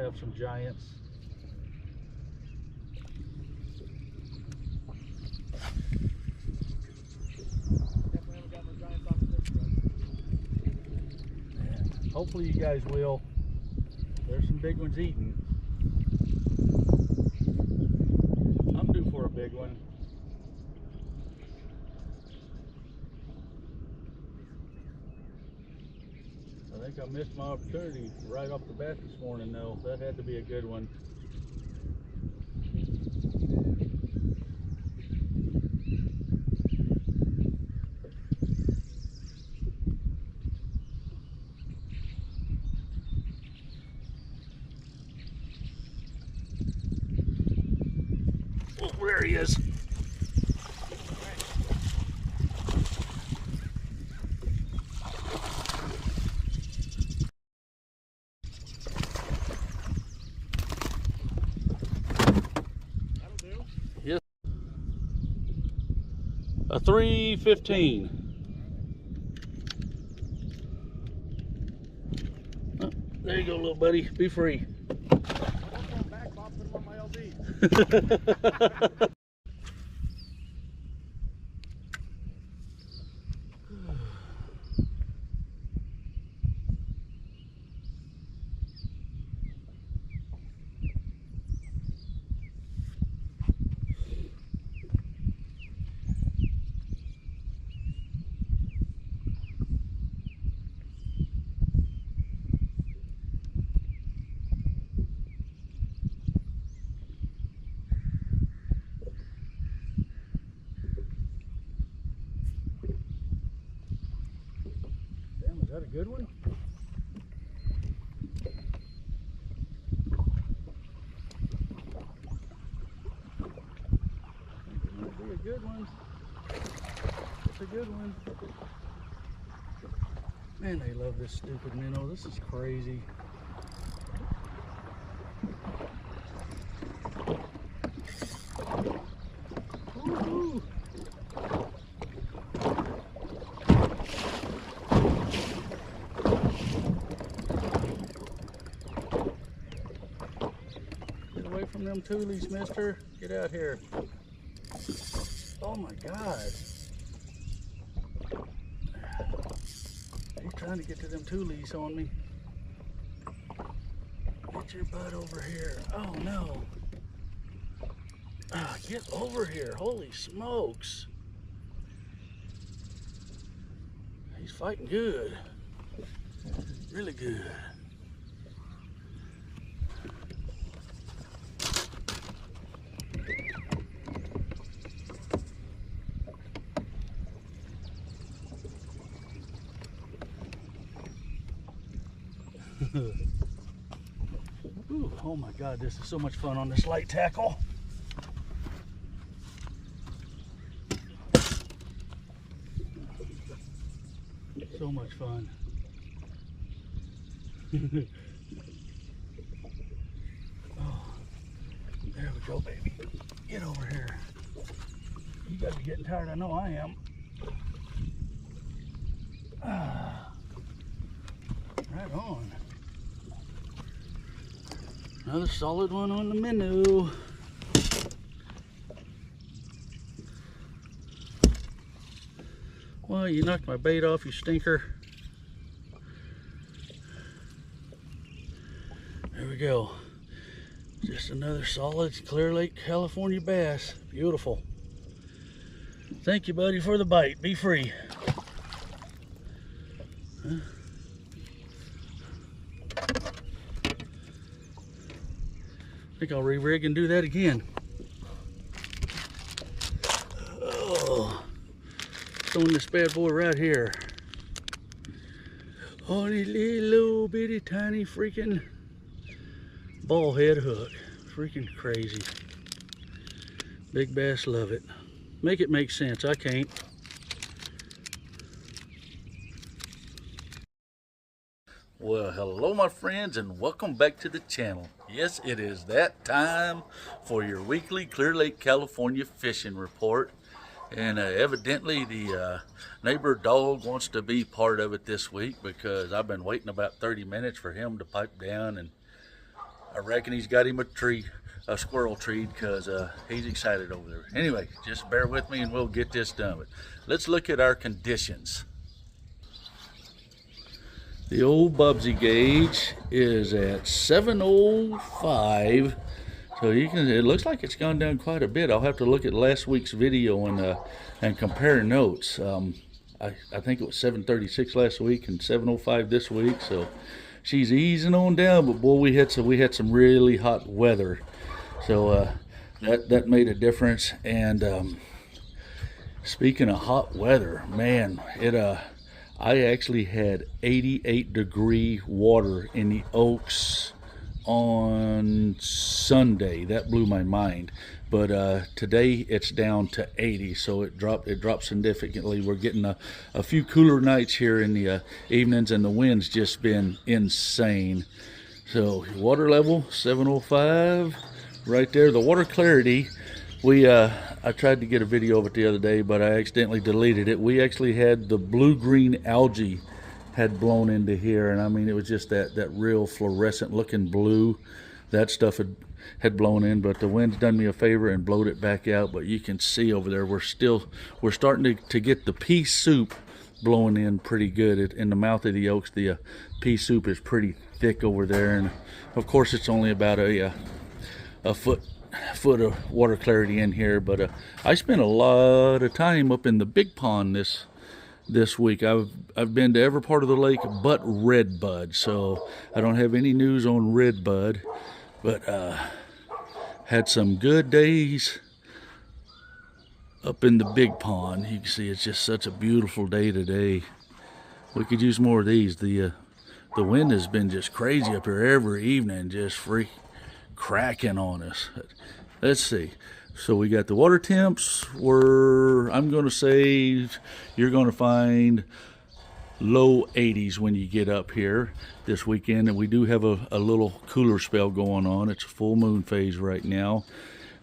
have some giants. Definitely haven't got no giants off of this truck. And hopefully you guys will. There's some big ones eating. I'm due for a big one. I think I missed my opportunity right off the bat this morning though. That had to be a good one. Oh, there he is. That'll do. Yes. A 315. Oh, there you go, little buddy. Be free. Don't come back, Bob. Put him on my LD. Damn, is that a good one? Might be a good one. It's a good one. Man, they love this stupid minnow. This is crazy. Woo-hoo. Get away from them toolies, mister. Get out here. Oh my God. He's trying to get to them toolies on me. Get your butt over here. Oh no. Ah, get over here. Holy smokes. He's fighting good. Really good. Ooh, oh my God, this is so much fun on this light tackle. So much fun. Oh, there we go, baby. Get over here. You gotta be getting tired. I know I am. Ah, right on. Another solid one on the menu. Well, you knocked my bait off, you stinker. There we go. Just another solid Clear Lake, California bass. Beautiful. Thank you, buddy, for the bite. Be free. Huh? I think I'll re-rig and do that again. Oh, throwing this bad boy right here. Oh, this little bitty tiny freaking ball head hook. Freaking crazy. Big bass love it. Make it make sense. I can't. Well, hello my friends, and welcome back to the channel. Yes, it is that time for your weekly Clear Lake, California fishing report. And evidently the neighbor dog wants to be part of it this week, because I've been waiting about 30 minutes for him to pipe down and I reckon he's got him a squirrel treat, because he's excited over there. Anyway, just bear with me and we'll get this done. But let's look at our conditions. The old Bubsy gauge is at 705. So it looks like it's gone down quite a bit. I'll have to look at last week's video and compare notes. I think it was 736 last week and 705 this week. So she's easing on down, but boy, we had some really hot weather. So that made a difference. And speaking of hot weather, man, I actually had 88-degree water in the Oaks on Sunday. That blew my mind. But today it's down to 80, so it dropped significantly. We're getting a few cooler nights here in the evenings, and the wind's just been insane. So water level 705 right there. The water clarity, I tried to get a video of it the other day, but I accidentally deleted it. We actually had the blue-green algae had blown into here, and I mean, it was just that real fluorescent looking blue. That stuff had blown in, but the wind's done me a favor and blowed it back out. But you can see over there, we're starting to get the pea soup blowing in pretty good. In the mouth of the Oaks, the pea soup is pretty thick over there, and of course it's only about a foot of water clarity in here. But I spent a lot of time up in the big pond this week. I've been to every part of the lake but redbud, so I don't have any news on redbud, but had some good days up in the big pond. You can see it's just such a beautiful day today. We could use more of these. The wind has been just crazy up here every evening, just cracking on us. Let's see. So we got the water temps I'm going to say you're going to find low 80s when you get up here this weekend. And we do have a little cooler spell going on. It's a full moon phase right now.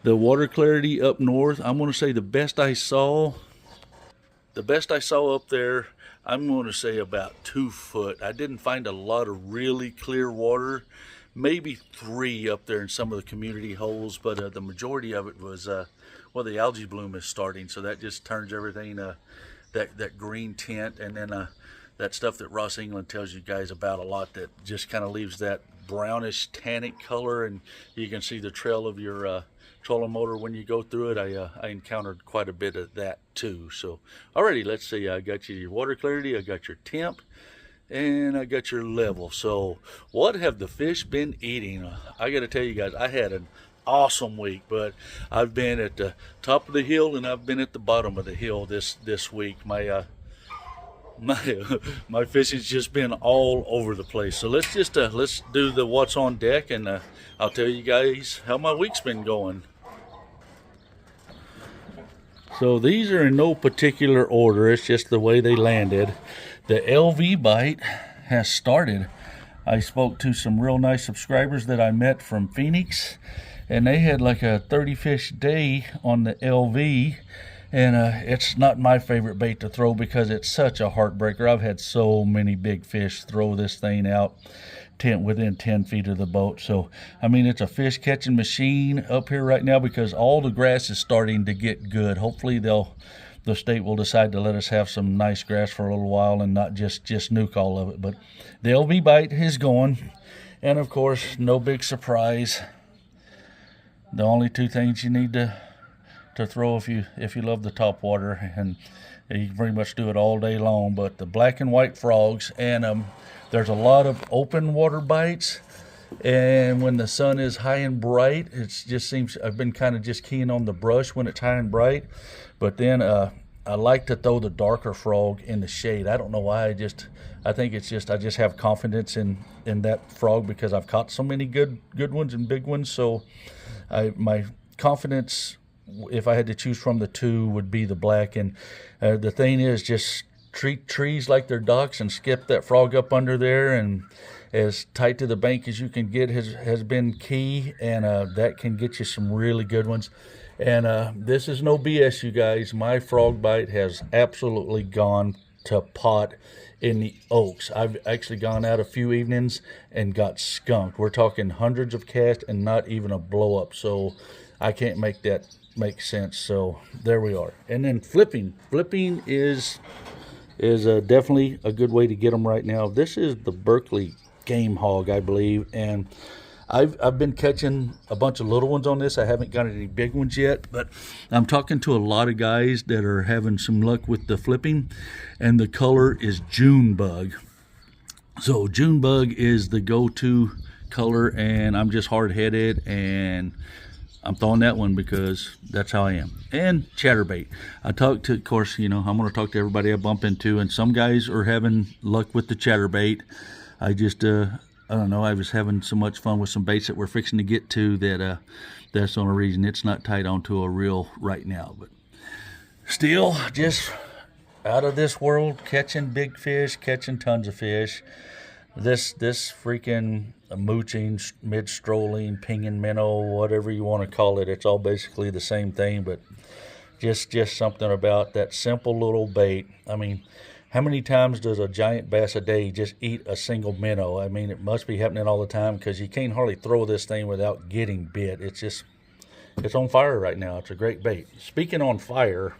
The water clarity up north, I'm going to say the best I saw up there, I'm going to say about 2 foot. I didn't find a lot of really clear water. Maybe 3 up there in some of the community holes, but the majority of it was well, the algae bloom is starting, so that just turns everything that green tint, and then that stuff that Ross England tells you guys about a lot, that just kind of leaves that brownish tannic color, and you can see the trail of your trolling motor when you go through it. I encountered quite a bit of that too. So alrighty, let's see. I got your water clarity, I got your temp, and I got your level. So what have the fish been eating? I got to tell you guys, I had an awesome week, but I've been at the top of the hill and I've been at the bottom of the hill this week. My fishing's just been all over the place. So let's do the what's on deck, and I'll tell you guys how my week's been going. So these are in no particular order, it's just the way they landed. The LV bite has started. I spoke to some real nice subscribers that I met from Phoenix, and they had like a 30 fish day on the LV, and it's not my favorite bait to throw because it's such a heartbreaker. I've had so many big fish throw this thing out within 10 feet of the boat. So I mean, it's a fish catching machine up here right now because all the grass is starting to get good. Hopefully the state will decide to let us have some nice grass for a little while and not just nuke all of it. But the LV bite is going, and of course, no big surprise. The only 2 things you need to throw if you love the top water, and you can pretty much do it all day long, but the black and white frogs. And there's a lot of open water bites, and when the sun is high and bright, it just seems, I've been kind of just keying on the brush when it's high and bright. But then I like to throw the darker frog in the shade. I don't know why. I think it's just I just have confidence in that frog because I've caught so many good ones and big ones. So my confidence, if I had to choose from the 2, would be the black. And the thing is, just treat trees like they're docks and skip that frog up under there, and as tight to the bank as you can get has been key, and that can get you some really good ones. And this is no BS, you guys. My frog bite has absolutely gone to pot in the Oaks. I've actually gone out a few evenings and got skunked. We're talking hundreds of casts and not even a blow up. So I can't make that make sense. So there we are. And then flipping is definitely a good way to get them right now. This is the Berkley Game Hog, I believe, and I've been catching a bunch of little ones on this. I haven't got any big ones yet, but I'm talking to a lot of guys that are having some luck with the flipping, and the color is June Bug. So June Bug is the go-to color, and I'm just hard-headed, and I'm throwing that one because that's how I am. And chatterbait. I talk to, of course, you know, I'm going to talk to everybody I bump into, and some guys are having luck with the chatterbait. I just, I don't know, I was having so much fun with some baits that we're fixing to get to that that's the only reason it's not tied onto a reel right now. But still, just out of this world, catching big fish, catching tons of fish. This freaking mooching, mid-strolling, pinging minnow, whatever you want to call it, it's all basically the same thing, but just something about that simple little bait. I mean, how many times does a giant bass a day just eat a single minnow? I mean, it must be happening all the time because you can't hardly throw this thing without getting bit. It's on fire right now. It's a great bait. Speaking on fire,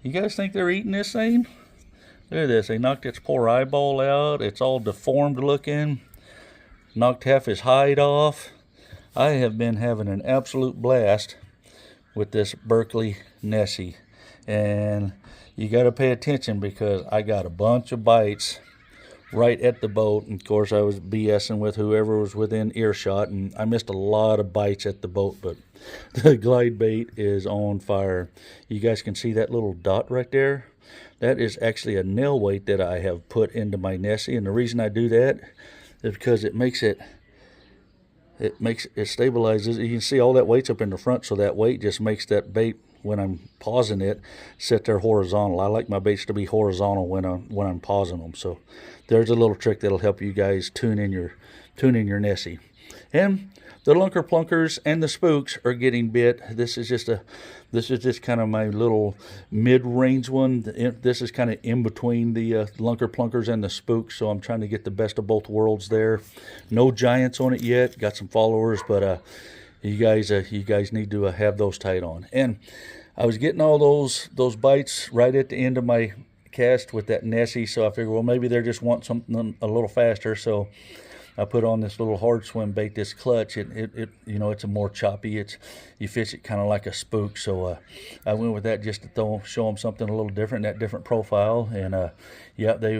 you guys think they're eating this thing? Look at this. They knocked its poor eyeball out. It's all deformed looking. Knocked half his hide off. I have been having an absolute blast with this Berkley Nessie. And you got to pay attention because I got a bunch of bites right at the boat. And of course, I was BSing with whoever was within earshot, and I missed a lot of bites at the boat, but the glide bait is on fire. You guys can see that little dot right there. That is actually a nail weight that I have put into my Nessie, and the reason I do that is because it stabilizes. You can see all that weight's up in the front, so that weight just makes that bait, when I'm pausing it, sit there horizontal. I like my baits to be horizontal when I'm pausing them. So there's a little trick that'll help you guys tune in your Nessie. And the lunker plunkers and the spooks are getting bit. This is just kind of my little mid-range one. This is kind of in between the lunker plunkers and the spooks, so I'm trying to get the best of both worlds there. No giants on it yet. Got some followers, but you guys need to have those tied on. And I was getting all those bites right at the end of my cast with that Nessie, so I figured, well, maybe they're just wanting something a little faster. So I put on this little hard swim bait, this clutch. It you know, it's a more choppy. You fish it kind of like a spook. So I went with that just to show them something a little different, that different profile. And yeah, they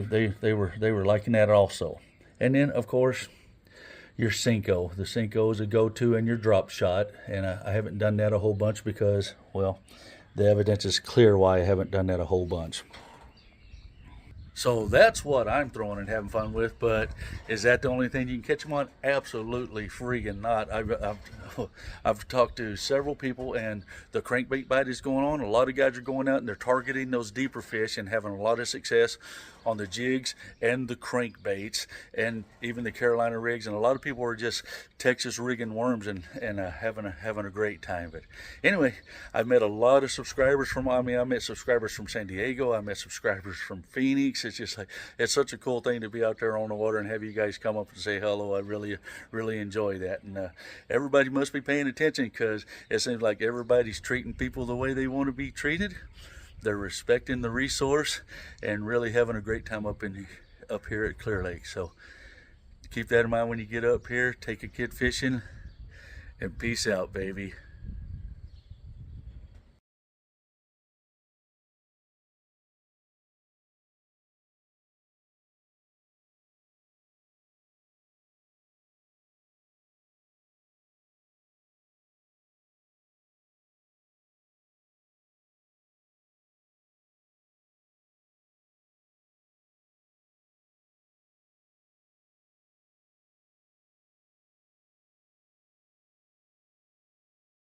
were liking that also. And then of course, your Senko. The Senko is a go-to in your drop shot, and I haven't done that a whole bunch because, well, the evidence is clear why I haven't done that a whole bunch. So that's what I'm throwing and having fun with, but is that the only thing you can catch them on? Absolutely freaking not. I've talked to several people, and the crankbait bite is going on. A lot of guys are going out and they're targeting those deeper fish and having a lot of success on the jigs and the crankbaits and even the Carolina rigs. And a lot of people are just Texas rigging worms and having a great time. But anyway, I've met a lot of subscribers from, I met subscribers from San Diego. I met subscribers from Phoenix. It's just like, it's such a cool thing to be out there on the water and have you guys come up and say hello. I really enjoy that. And everybody must be paying attention because it seems like everybody's treating people the way they want to be treated. They're respecting the resource and really having a great time up here at Clear Lake. So keep that in mind when you get up here. Take a kid fishing, and peace out, baby.